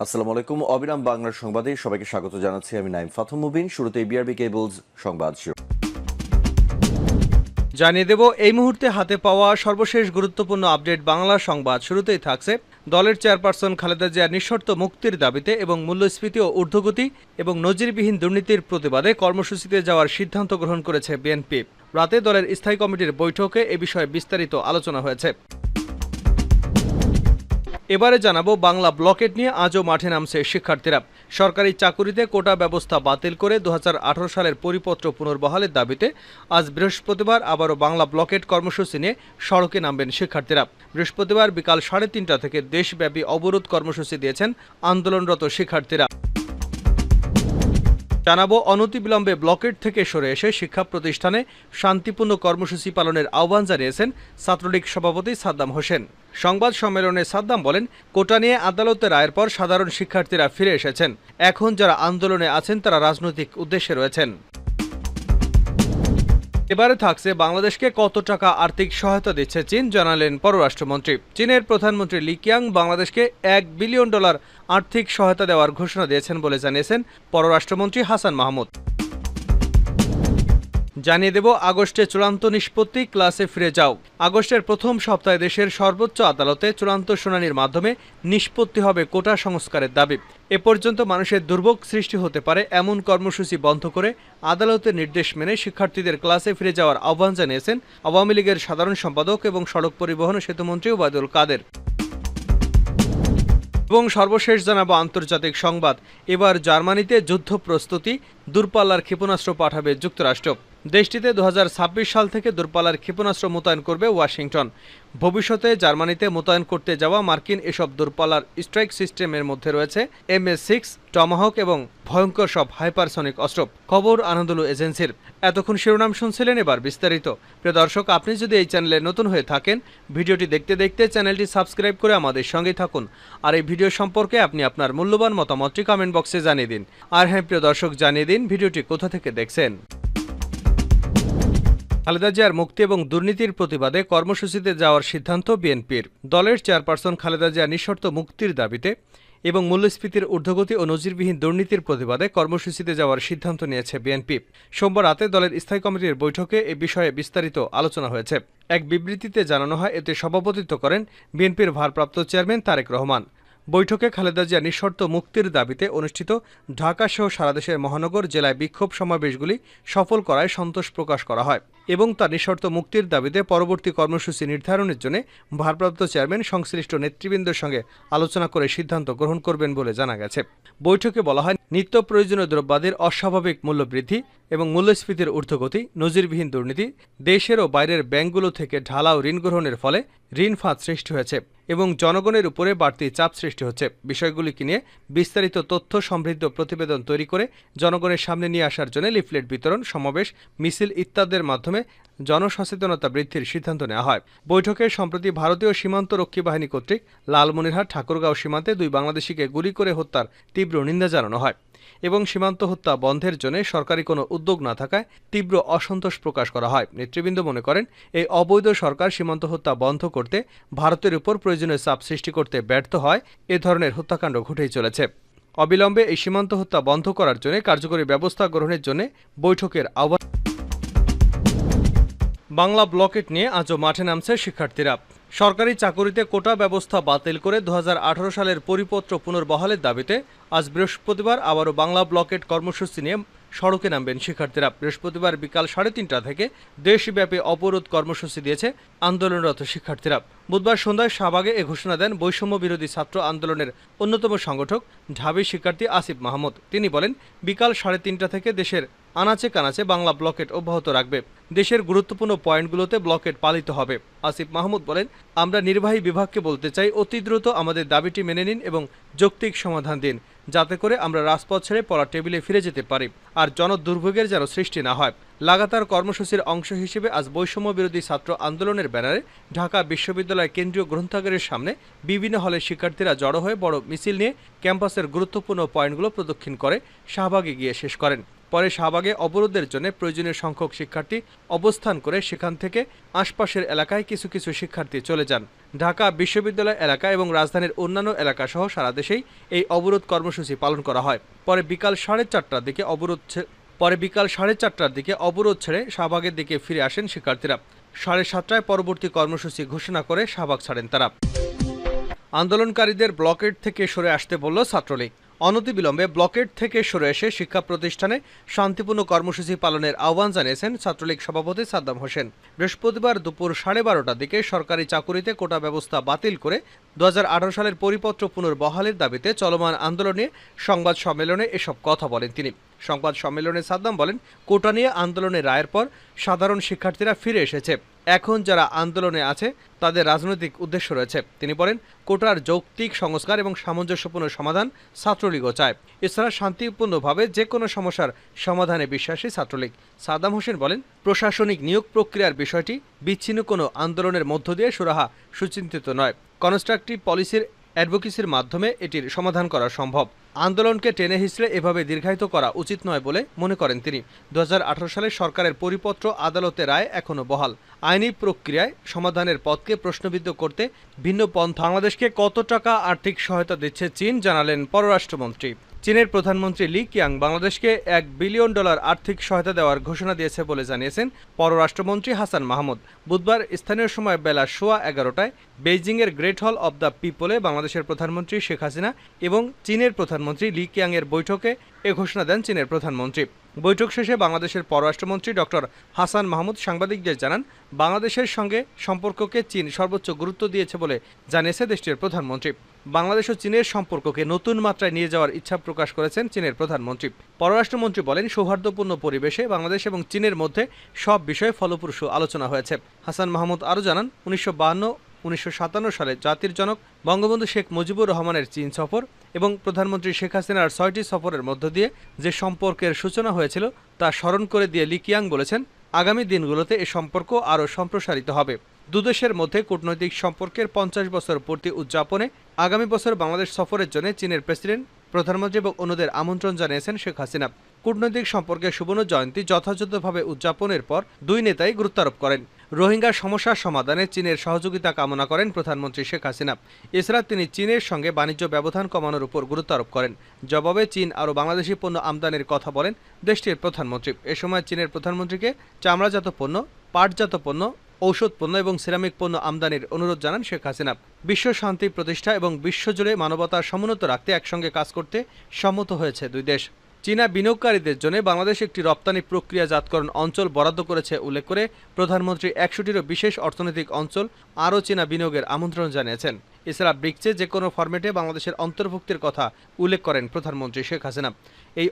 আসসালামু আলাইকুম। অবিরাম বাংলার সংবাদে সবাইকে স্বাগত জানাচ্ছি। আমি নাইম ফাথম মুবিন। শুরুতে বিআরবি কেবলস সংবাদ জানিয়ে দেব এই মুহূর্তে হাতে পাওয়া সর্বশেষ গুরুত্বপূর্ণ আপডেট বাংলা সংবাদ। শুরুতেই থাকছে দলের চেয়ারপারসন খালেদা জিয়ার নিঃশর্ত মুক্তির দাবিতে এবং মূল্যস্ফীতি ও ঊর্ধ্বগতি এবং নজিরবিহীন দুর্নীতির প্রতিবাদে কর্মসূচিতে যাওয়ার সিদ্ধান্ত গ্রহণ করেছে বিএনপি। রাতে দলের স্থায়ী কমিটির বৈঠকে এ বিষয়ে বিস্তারিত আলোচনা হয়েছে। এবারে জানাবো বাংলা ব্লকেট নিয়ে আজও মাঠে নামছে শিক্ষার্থীরা। সরকারি চাকুরিতে কোটা ব্যবস্থা বাতিল করে 2018 সালের পরিপত্র পুনর্বহালের দাবিতে আজ বৃহস্পতিবার আবারও বাংলা ব্লকেট কর্মসূচি নিয়ে সড়কে নামবেন শিক্ষার্থীরা। বৃহস্পতিবার বিকাল 3:30 থেকে দেশব্যাপী অবরোধ কর্মসূচি দিয়েছেন আন্দোলনরত শিক্ষার্থীরা। জানাবো অনতিবিলম্বে ব্লকেট থেকে সরে এসে শিক্ষা প্রতিষ্ঠানে শান্তিপূর্ণ কর্মসূচি পালনের আহ্বান জানিয়েছেন ছাত্রলীগ সভাপতি সাদ্দাম হোসেন। সংবাদ সম্মেলনে সাদ্দাম বলেন, কোটা নিয়ে আদালতের রায়ের পর সাধারণ শিক্ষার্থীরা ফিরে এসেছেন। এখন যারা আন্দোলনে আছেন তারা রাজনৈতিক উদ্দেশ্যে রয়েছেন। এবারে থাকছে বাংলাদেশকে কত টাকা আর্থিক সহায়তা দিচ্ছে চীন, জানালেন পররাষ্ট্রমন্ত্রী। চীনের প্রধানমন্ত্রী লি কিয়াং বাংলাদেশকে $1 বিলিয়ন আর্থিক সহায়তা দেওয়ার ঘোষণা দিয়েছেন বলে জানিয়েছেন পররাষ্ট্রমন্ত্রী হাসান মাহমুদ। জানিয়ে দেব আগস্টে চূড়ান্ত নিষ্পত্তি, ক্লাসে ফিরে যাও। আগস্টের প্রথম সপ্তাহে দেশের সর্বোচ্চ আদালতে চূড়ান্ত শুনানির মাধ্যমে নিষ্পত্তি হবে কোটা সংস্কারের দাবি। এ পর্যন্ত মানুষের দুর্ভোগ সৃষ্টি হতে পারে এমন কর্মসূচি বন্ধ করে আদালতের নির্দেশ মেনে শিক্ষার্থীদের ক্লাসে ফিরে যাওয়ার আহ্বান জানিয়েছেন আওয়ামী লীগের সাধারণ সম্পাদক এবং সড়ক পরিবহন ও সেতুমন্ত্রী ওবায়দুল কাদের। এবং সর্বশেষ জানাবো আন্তর্জাতিক সংবাদ। এবার জার্মানিতে যুদ্ধ প্রস্তুতি, দূরপাল্লার ক্ষেপণাস্ত্র পাঠাবে যুক্তরাষ্ট্র। দেশটিতে 2026 সাল থেকে দূরপাল্লার ক্ষেপণাস্ত্র মোতায়েন করবে ওয়াশিংটন। ভবিষ্যতে জার্মানিতে মোতায়েন করতে যাওয়া মার্কিন এসব দূরপাল্লার স্ট্রাইক সিস্টেমের মধ্যে রয়েছে MS-6, টমাহক এবং ভয়ঙ্কর সব হাইপারসনিক অস্ত্র। খবর আনন্দলু এজেন্সির। এতক্ষণ শিরোনাম শুনছিলেন, এবার বিস্তারিত। প্রিয় দর্শক, আপনি যদি এই চ্যানেলে নতুন হয়ে থাকেন, ভিডিওটি দেখতে দেখতে চ্যানেলটি সাবস্ক্রাইব করে আমাদের সঙ্গেই থাকুন। আর এই ভিডিও সম্পর্কে আপনি আপনার মূল্যবান মতামতটি কমেন্ট বক্সে জানিয়ে দিন। আর হ্যাঁ প্রিয় দর্শক, জানিয়ে দিন ভিডিওটি কোথা থেকে দেখছেন। খালেদা জিয়ার মুক্তি এবং দুর্নীতির প্রতিবাদে কর্মসূচিতে যাওয়ার সিদ্ধান্ত বিএনপির। দলের চেয়ারপারসন খালেদা জিয়ার নিঃশর্ত মুক্তির দাবিতে এবং মূল্যস্ফীতির ঊর্ধ্বগতি ও নজিরবিহীন দুর্নীতির প্রতিবাদে কর্মসূচিতে যাওয়ার সিদ্ধান্ত নিয়েছে বিএনপি। সোমবার রাতে দলের স্থায়ী কমিটির বৈঠকে এ বিষয়ে বিস্তারিত আলোচনা হয়েছে। এক বিবৃতিতে জানানো হয়, এতে সভাপতিত্ব করেন বিএনপির ভারপ্রাপ্ত চেয়ারম্যান তারেক রহমান। বৈঠকে খালেদা জিয়া নিঃশর্ত মুক্তির দাবিতে অনুষ্ঠিত ঢাকাসহ সারা দেশের মহানগর জেলায় বিক্ষোভ সমাবেশগুলি সফল করায় সন্তোষ প্রকাশ করা হয় এবং তার নিঃশর্ত মুক্তির দাবিতে পরবর্তী কর্মসূচি নির্ধারণের জন্য ভারপ্রাপ্ত চেয়ারম্যান সংশ্লিষ্ট নেতৃবৃন্দের সঙ্গে আলোচনা করে সিদ্ধান্ত গ্রহণ করবেন বলে জানা গেছে। বৈঠকে বলা হয়, নিত্য প্রয়োজনীয় দ্রব্যাদির অস্বাভাবিক মূল্যবৃদ্ধি এবং মূল্যস্ফীতির ঊর্ধ্বগতি, নজিরবিহীন দুর্নীতি, দেশের ও বাইরের ব্যাংকগুলো থেকে ঢালাও ঋণ গ্রহণের ফলে ঋণ ফাঁদ সৃষ্টি হয়েছে এবং জনগণের উপরে বাড়তি চাপ সৃষ্টি হচ্ছে। বিষয়গুলিকে নিয়ে বিস্তারিত তথ্য সমৃদ্ধ প্রতিবেদন তৈরি করে জনগণের সামনে নিয়ে আসার জন্য লিফলেট বিতরণ, সমাবেশ, মিছিল ইত্যাদির মাধ্যমে জনসচেতনতা বৃদ্ধির সিদ্ধান্ত নেওয়া হয়। বৈঠকে সম্প্রতি ভারতীয় সীমান্ত রক্ষী বাহিনী কর্তৃক লালমনিরহাট ঠাকুরগাঁও সীমান্তে 2 বাংলাদেশিকে গুলি করে হত্যার তীব্র নিন্দা জানানো হয় এবং সীমান্ত হত্যা বন্ধের জন্য সরকারি কোনো উদ্যোগ না থাকায় তীব্র অসন্তোষ প্রকাশ করা হয়। নেতৃবৃন্দ মনে করেন, এই অবৈধ সরকার সীমান্ত হত্যা বন্ধ করতে ভারতের উপর প্রয়োজনীয় চাপ সৃষ্টি করতে ব্যর্থ হয়। এ ধরনের হত্যাকাণ্ড ঘটেই চলেছে। অবিলম্বে এই সীমান্ত হত্যা বন্ধ করার জন্য কার্যকরী ব্যবস্থা গ্রহণের জন্য বৈঠকের আহ্বান। বাংলা ব্লকেট নিয়ে আজও মাঠে নামছে শিক্ষার্থীরা। সরকারি চাকুরিতে কোটা ব্যবস্থা বাতিল করে 2018 সালের পরিপত্র পুনর্বহালের দাবিতে আজ বৃহস্পতিবার আবারও বাংলা ব্লকেট কর্মসূচি নিয়ে সড়কে নামবেন শিক্ষার্থীরা। বৃহস্পতিবার বিকাল 3:30 থেকে দেশব্যাপী অবরোধ কর্মসূচি দিয়েছে আন্দোলনরত শিক্ষার্থীরা। বুধবার সন্ধ্যায় শাহবাগে এ ঘোষণা দেন বৈষম্য বিরোধী ছাত্র আন্দোলনের অন্যতম সংগঠক ঢাবি শিক্ষার্থী আসিফ মাহমুদ। তিনি বলেন, বিকাল 3:30 থেকে দেশের আনাচে কানাচে বাংলা ব্লকেট অব্যাহত রাখবে। দেশের গুরুত্বপূর্ণ পয়েন্টগুলোতে ব্লকেট পালিত হবে। আসিফ মাহমুদ বলেন, আমরা নির্বাহী বিভাগকে বলতে চাই, অতি দ্রুত আমাদের দাবিটি মেনে নিন এবং যৌক্তিক সমাধান দিন, যাতে করে আমরা রাজপথ ছেড়ে পড়া টেবিলে ফিরে যেতে পারি আর জনদুর্ভোগের যেন সৃষ্টি না হয়। লাগাতার কর্মসূচির অংশ হিসেবে আজ বৈষম্য বিরোধী ছাত্র আন্দোলনের ব্যানারে ঢাকা বিশ্ববিদ্যালয় কেন্দ্রীয় গ্রন্থাগারের সামনে বিভিন্ন হলের শিক্ষার্থীরা জড়ো হয়ে বড় মিছিল নিয়ে ক্যাম্পাসের গুরুত্বপূর্ণ পয়েন্টগুলো প্রদক্ষিণ করে শাহবাগে গিয়ে শেষ করেন। পরে শাহবাগে অবরোধের জন্য প্রয়োজনীয় সংখ্যক শিক্ষার্থী অবস্থান করে সেখান থেকে আশপাশের এলাকায় কিছু কিছু শিক্ষার্থী চলে যান। ঢাকা বিশ্ববিদ্যালয় এলাকা এবং রাজধানীর অন্যান্য এলাকাসহ সারা দেশেই এই অবরোধ কর্মসূচি পালন করা হয়। পরে বিকাল 4:30টার দিকে অবরোধ ছেড়ে শাহবাগের দিকে ফিরে আসেন শিক্ষার্থীরা। 7:30টায় পরবর্তী কর্মসূচি ঘোষণা করে শাহবাগ ছাড়েন তারা। আন্দোলনকারীদের ব্লকেড থেকে সরে আসতে বলল ছাত্রলীগ। অনতিবিলম্বে ব্লকেড থেকে সরে এসে শিক্ষা প্রতিষ্ঠানে শান্তিপূর্ণ কর্মসূচি পালনের আহ্বান জানিয়েছেন ছাত্রলীগ সভাপতি সাদ্দাম হোসেন। বৃহস্পতিবার দুপুর 12:30টার দিকে সরকারি চাকুরিতে কোটা ব্যবস্থা বাতিল করে 2018 সালের পরিপত্র পুনর্বহালের দাবিতে চলমান আন্দোলনে সংবাদ সম্মেলনে এসব কথা বলেন তিনি। সংবাদ সম্মেলনে সাদ্দাম বলেন, কোটা নিয়ে আন্দোলনের রায়ের পর সাধারণ শিক্ষার্থীরা ফিরে এসেছে। এখন যারা আন্দোলনে আছে তাদের রাজনৈতিক উদ্দেশ্য রয়েছে। তিনি বলেন, কোটার যৌক্তিক সংস্কার এবং সামঞ্জস্যপূর্ণ সমাধান ছাত্রলীগও চায়। এছাড়া শান্তিপূর্ণভাবে যে কোনো সমস্যার সমাধানে বিশ্বাসী ছাত্রলীগ। সাদ্দাম হোসেন বলেন, প্রশাসনিক নিয়োগ প্রক্রিয়ার বিষয়টি বিচ্ছিন্ন কোনো আন্দোলনের মধ্য দিয়ে সুরাহা সুচিন্তিত নয়। কনস্ট্রাকটিভ পলিসির অ্যাডভোকেসির মাধ্যমে এটির সমাধান করা সম্ভব। আন্দোলনকে টেনে হিঁচড়ে এভাবে দীর্ঘায়িত করা উচিত নয় বলে মনে করেন তিনি। 2018 সালে সরকারের পরিপত্র আদালতের রায় এখনও বহাল। আইনি প্রক্রিয়ায় সমাধানের পথকে প্রশ্নবিদ্ধ করতে ভিন্ন পন্থা। বাংলাদেশকে কত টাকা আর্থিক সহায়তা দিচ্ছে চীন জানালেন পররাষ্ট্রমন্ত্রী। চীনের প্রধানমন্ত্রী লি কিয়াং বাংলাদেশকে $1 বিলিয়ন আর্থিক সহায়তা দেওয়ার ঘোষণা দিয়েছে বলে জানিয়েছেন পররাষ্ট্রমন্ত্রী হাসান মাহমুদ। বুধবার স্থানীয় সময় বেলা 11:15টায় বেইজিংয়ের গ্রেট হল অব দ্য পিপলে বাংলাদেশের প্রধানমন্ত্রী শেখ হাসিনা এবং চীনের প্রধানমন্ত্রী লি কিয়াংয়ের বৈঠকে এ ঘোষণা দেন চীনের প্রধানমন্ত্রী। বৈঠক শেষে বাংলাদেশের পররাষ্ট্রমন্ত্রী ডক্টর হাসান মাহমুদ সাংবাদিকদের জানান, বাংলাদেশের সঙ্গে সম্পর্ককে চীন সর্বোচ্চ গুরুত্ব দিয়েছে বলে জানিয়েছে দেশটির প্রধানমন্ত্রী। বাংলাদেশ ও চীনের সম্পর্ককে নতুন মাত্রায় নিয়ে যাওয়ার ইচ্ছা প্রকাশ করেছেন চীনের প্রধানমন্ত্রী। পররাষ্ট্রমন্ত্রী বলেন, সৌহার্দ্যপূর্ণ পরিবেশে বাংলাদেশ এবং চীনের মধ্যে সব বিষয়ে ফলপ্রসূ আলোচনা হয়েছে। হাসান মাহমুদ আরও জানান, 1952-1957 সালে জাতির জনক বঙ্গবন্ধু শেখ মুজিবুর রহমানের চীন সফর এবং প্রধানমন্ত্রী শেখ হাসিনার 6টি সফরের মধ্য দিয়ে যে সম্পর্কের সূচনা হয়েছিল তা স্মরণ করে দিয়ে লি কিয়াং বলেছেন, আগামী দিনগুলোতে এ সম্পর্ক আরও সম্প্রসারিত হবে। দুদেশের মধ্যে কূটনৈতিক সম্পর্কের 50 বছর পূর্তি উদযাপনে আগামী বছর বাংলাদেশ সফরের জন্য চীনের প্রেসিডেন্ট, প্রধানমন্ত্রী এবং অন্যদের আমন্ত্রণ জানিয়েছেন শেখ হাসিনা। কূটনৈতিক সম্পর্কের সুবর্ণ জয়ন্তী যথাযথভাবে উদযাপনের পর দুই নেতাই গুরুত্বারোপ করেন। রোহিঙ্গা সমস্যার সমাধানে চীনের সহযোগিতা কামনা করেন প্রধানমন্ত্রী শেখ হাসিনা। এছাড়া তিনি চীনের সঙ্গে বাণিজ্য ব্যবধান কমানোর উপর গুরুত্বারোপ করেন। জবাবে চীন আরও বাংলাদেশি পণ্য আমদানির কথা বলেন দেশটির প্রধানমন্ত্রী। এ সময় চীনের প্রধানমন্ত্রীকে চামড়াজাত পণ্য, পাটজাত পণ্য, ঔষধ পণ্য এবং সিরামিক পণ্য আমদানির অনুরোধ জানান শেখ হাসিনা। বিশ্ব শান্তি প্রতিষ্ঠা এবং বিশ্বজুড়ে মানবতার সমুন্নত রাখতে একসঙ্গে কাজ করতে সম্মত হয়েছে দুই দেশ। চীনা বিনিয়োগকারীদের জন্য বাংলাদেশ একটি রপ্তানি প্রক্রিয়াজাতকরণ অঞ্চল বরাদ্দ করেছে উল্লেখ করে প্রধানমন্ত্রী 100টিরও বিশেষ অর্থনৈতিক অঞ্চল আরও চীনা বিনিয়োগের আমন্ত্রণ জানিয়েছেন। এছাড়া ব্রিক্সে যে কোনো ফরম্যাটে বাংলাদেশের অন্তর্ভুক্তির কথা উল্লেখ করেন প্রধানমন্ত্রী শেখ হাসিনা। এই